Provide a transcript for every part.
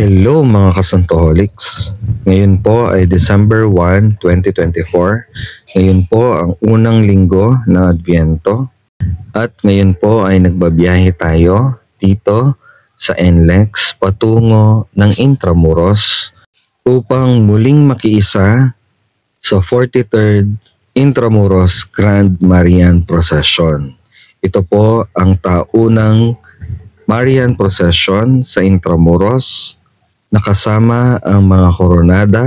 Hello mga kasantoholics! Ngayon po ay December 1, 2024. Ngayon po ang unang linggo ng Adviento. At ngayon po ay nagbabiyahe tayo dito sa NLEX patungo ng Intramuros upang muling makiisa sa 43rd Intramuros Grand Marian Procession. Ito po ang taunang Marian Procession sa Intramuros, nakasama ang mga koronada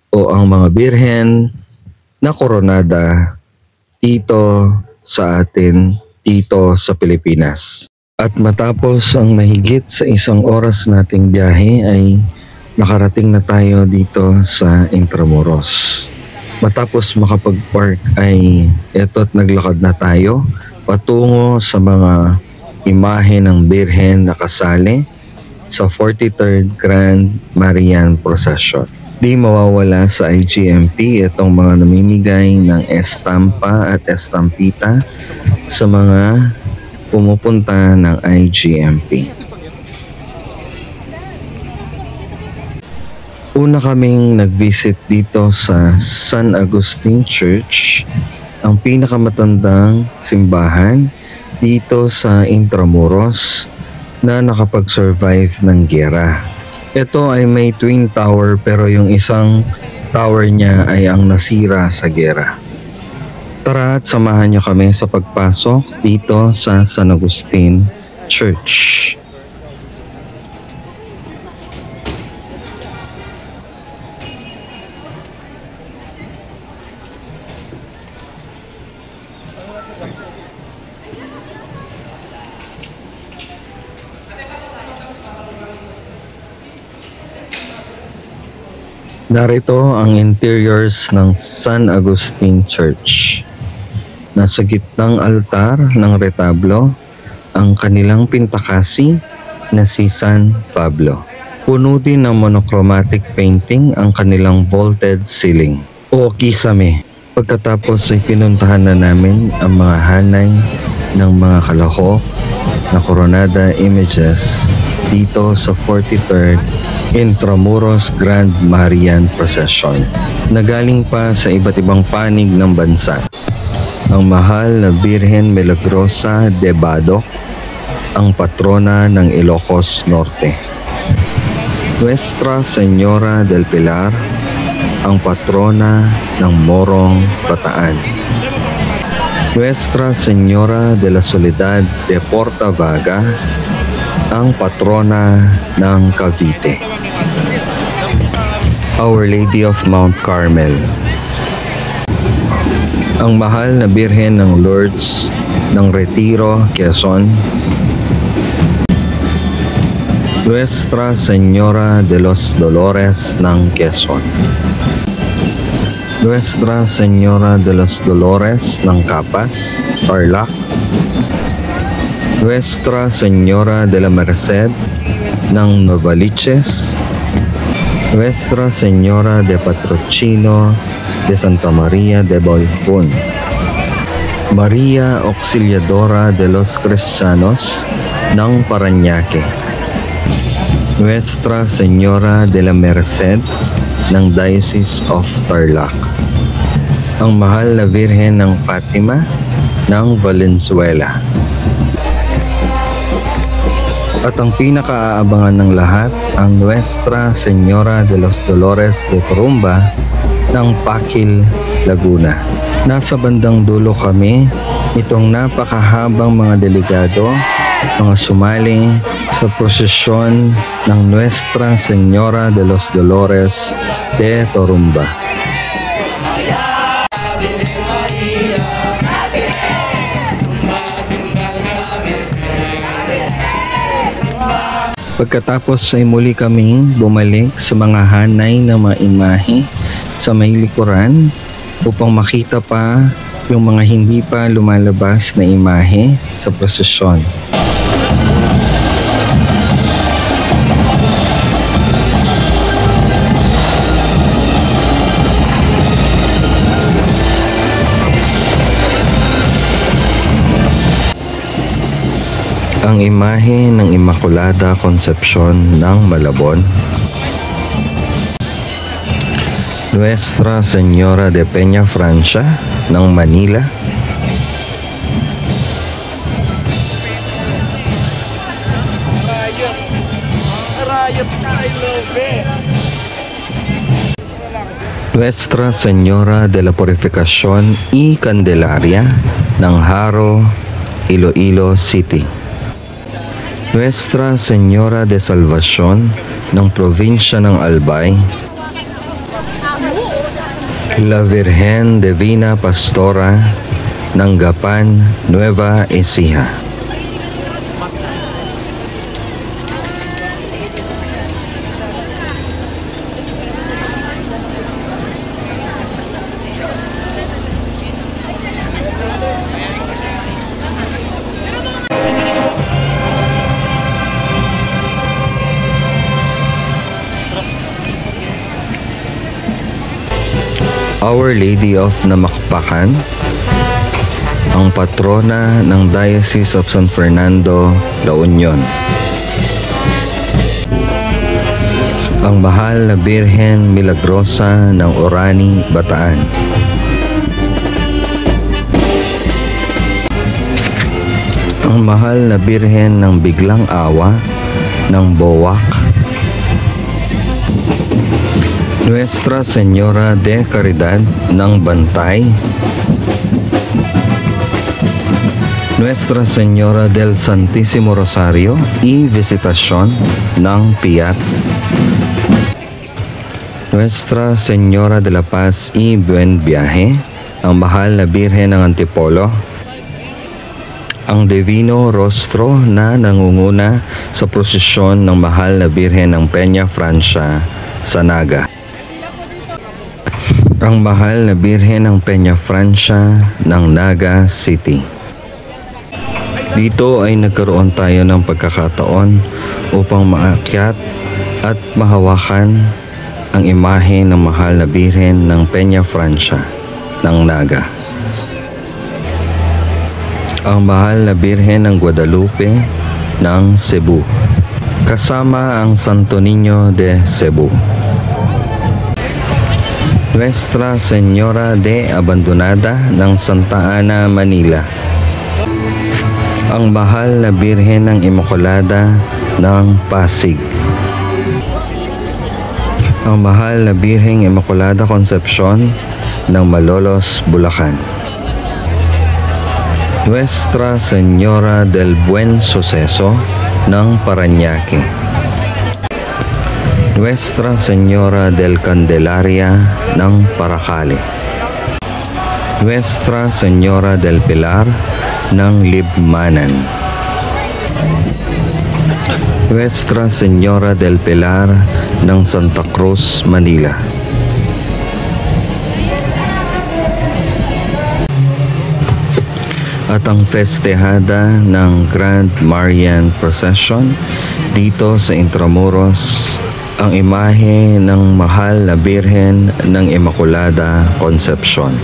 o ang mga birhen na koronada dito sa atin, dito sa Pilipinas. At matapos ang mahigit sa 1 oras nating biyahe ay nakarating na tayo dito sa Intramuros. Matapos makapag-park ay eto't naglakad na tayo patungo sa mga imahe ng birhen na kasali sa 43rd Grand Marian Procession. Di mawawala sa IGMP itong mga namimigay ng estampa at estampita sa mga pumupunta ng IGMP. Una kaming nag-visit dito sa San Agustin Church, ang pinakamatandang simbahan dito sa Intramuros na nakapag-survive ng giyera. Ito ay may twin tower pero yung isang tower niya ay ang nasira sa giyera. Tara at samahan niyo kami sa pagpasok dito sa San Agustin Church. Narito ang interiors ng San Agustin Church. Nasa gitnang altar ng retablo ang kanilang pintakasi na si San Pablo. Puno din ng monochromatic painting ang kanilang vaulted ceiling o kisame. Pagkatapos ay pinuntahan na namin ang mga hanay ng mga kalahok na koronada images dito sa 43rd Intramuros Grand Marian Procession na galing pa sa iba't ibang panig ng bansa. Ang mahal na Birhen Milagrosa de Badoc, ang patrona ng Ilocos Norte. Nuestra Señora del Pilar, ang patrona ng Morong Bataan. Nuestra Señora de la Soledad de Portavaga, ang patrona ng Cavite. Our Lady of Mount Carmel, ang mahal na Birhen ng Lourdes ng Retiro, Quezon. Nuestra Señora de los Dolores ng Quezon. Nuestra Señora de los Dolores ng Capas, Tarlac. Nuestra Señora de la Merced ng Novaliches. Nuestra Señora de Patrocinio de Santa Maria de Boypon. Maria Auxiliadora de los Cristianos ng Parañaque. Nuestra Señora de la Merced ng Diocese of Tarlac. Ang mahal na Birhen ng Fatima ng Valenzuela. At ang pinakaaabangan ng lahat, ang Nuestra Señora de los Dolores de Corumba ng Paquil, Laguna. Nasa bandang dulo kami, itong napakahabang mga delegado, mga sumali sa prosesyon ng Nuestra Señora de los Dolores de Corumba. Pagkatapos ay muli kaming bumalik sa mga hanay na mga imahe sa may likuran upang makita pa yung mga hindi pa lumalabas na imahe sa prosesyon. ang imahe ng Immaculada Concepcion ng Malabon Nuestra Señora de Peña Francia ng Manila. Nuestra Señora de la Purificación y Candelaria ng Haro, Iloilo City. Nuestra Señora de Salvación ng probinsya ng Albay. La Virgen Divina Pastora ng Gapan, Nueva Ecija. Our Lady of Namakpakan, ang patrona ng Diocese of San Fernando, La Union. Ang Mahal na Birhen Milagrosa ng Orani, Bataan. Ang Mahal na Birhen ng Biglang Awa ng Bowak. Nuestra Señora de Caridad ng Bantay. Nuestra Señora del Santísimo Rosario y Visitación ng Piat. Nuestra Señora de la Paz y Buen Viaje, ang Mahal na Birhen ng Antipolo. Ang Divino Rostro na nangunguna sa prosesyon ng Mahal na Birhen ng Peña Francia sa Naga. Ang Mahal na Birhen ng Peña Francia ng Naga City. Dito ay nagkaroon tayo ng pagkakataon upang maakyat at mahawakan ang imahe ng Mahal na Birhen ng Peña Francia ng Naga. Ang Mahal na Birhen ng Guadalupe ng Cebu, kasama ang Santo Niño de Cebu. Nuestra Señora de Abandonada ng Santa Ana, Manila. Ang Mahal na Birhen ng Immaculada ng Pasig. Ang Mahal na Birheng Immaculada Concepcion ng Malolos, Bulacan. Nuestra Señora del Buen Suceso ng Parañaque. Nuestra Señora del Candelaria ng Paracale. Nuestra Señora del Pilar ng Libmanan. Nuestra Señora del Pilar ng Santa Cruz, Manila. At ang festehada ng Grand Marian Procession dito sa Intramuros, ang imahe ng Mahal na Birhen ng Immaculada Concepcion.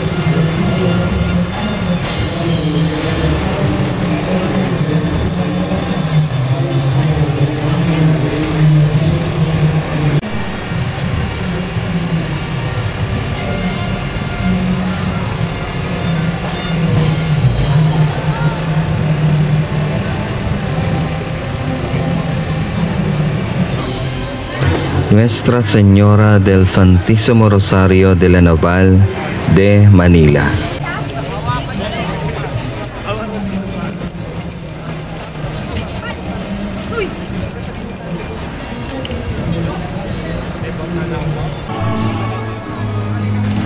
Nuestra Señora del Santísimo Rosario de la Naval de Manila.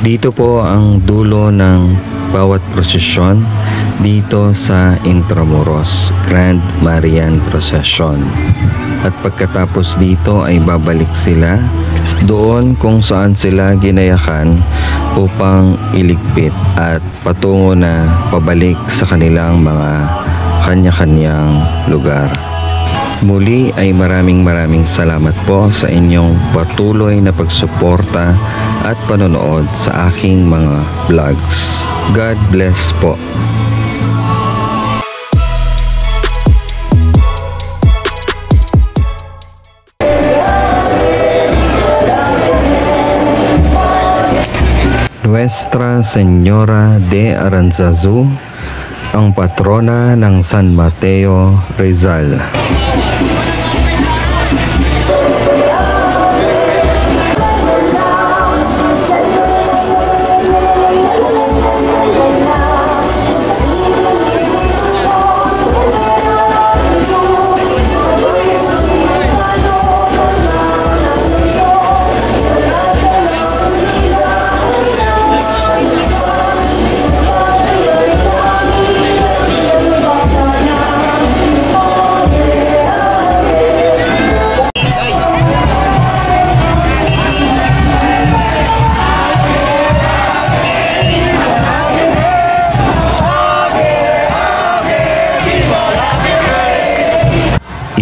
Dito po ang dulo ng bawat prosesyon dito sa Intramuros Grand Marian Procession. At pagkatapos dito ay babalik sila doon kung saan sila ginayakan upang iligpit at patungo na pabalik sa kanilang mga kanya-kanyang lugar. Muli ay maraming salamat po sa inyong patuloy na pagsuporta at panonood sa aking mga vlogs. God bless po. Nuestra Señora de Aranzazu, ang patrona ng San Mateo, Rizal.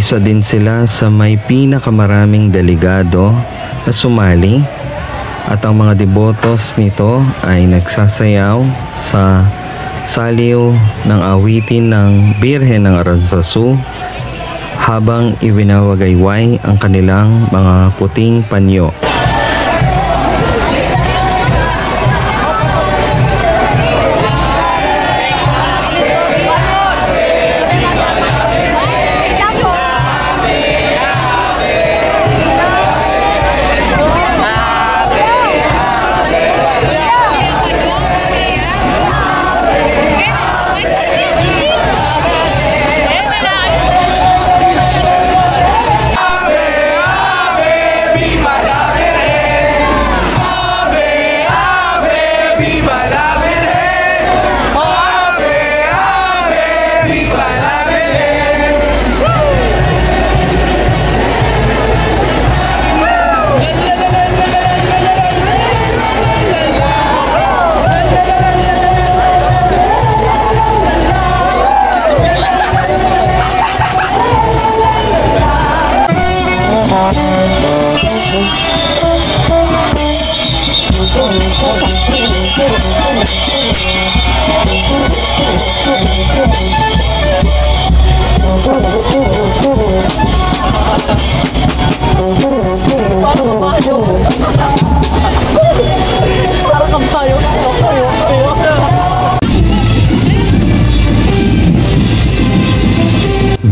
Isa din sila sa may pinakamaraming delegado na sumali at ang mga debotos nito ay nagsasayaw sa saliw ng awitin ng Birhen ng Aranzazu habang iwinawagayway ang kanilang mga puting panyo.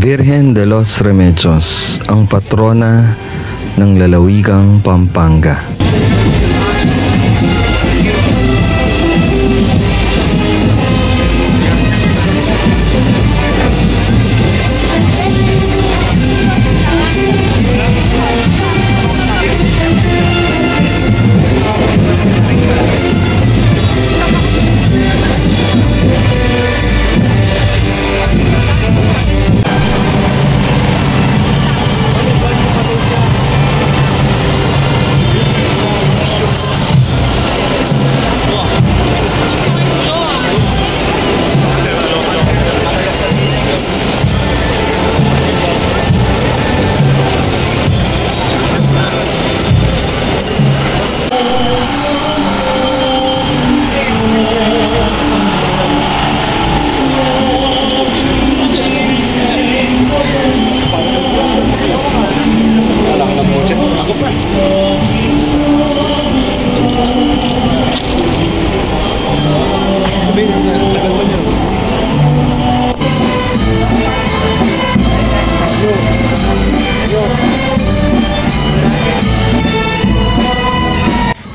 Virgen de los Remedios, ang patrona ng lalawigang Pampanga.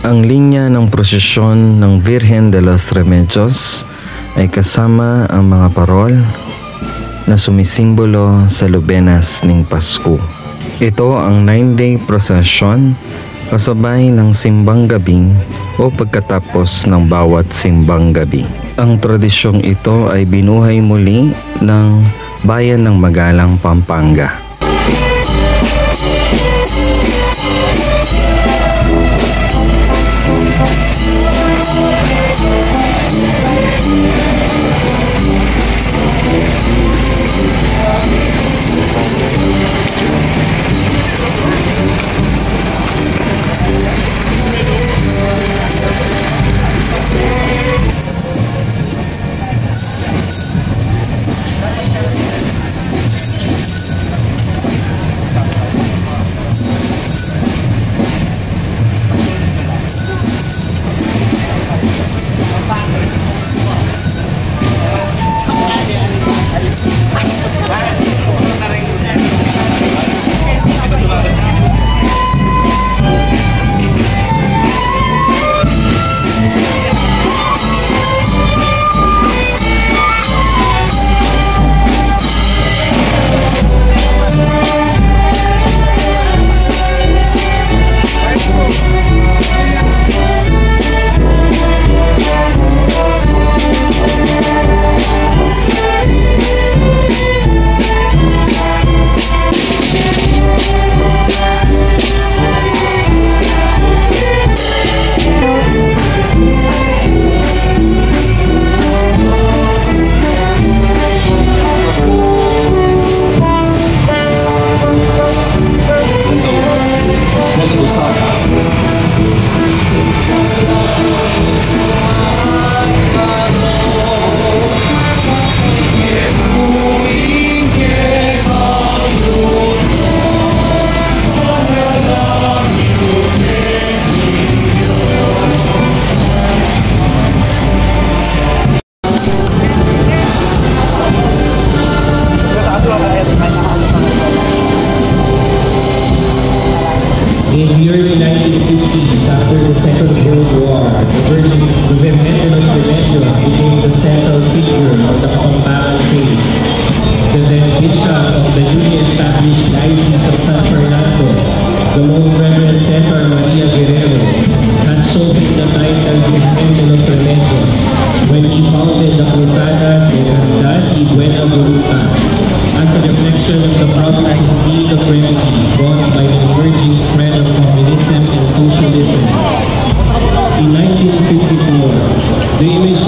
Ang linya ng prosesyon ng Virgen de los Remedios ay kasama ang mga parol na sumisimbolo sa lubenas ng Pasko. Ito ang 9-day procession kasabay ng simbang gabi o pagkatapos ng bawat simbang gabi. Ang tradisyong ito ay binuhay muli ng bayan ng Magalang, Pampanga. Remedios when he founded the Cruzada de Caridad y Buena Voluntad as a reflection of the province's need of remedy brought by the emerging spread of communism and socialism. In 1954, the image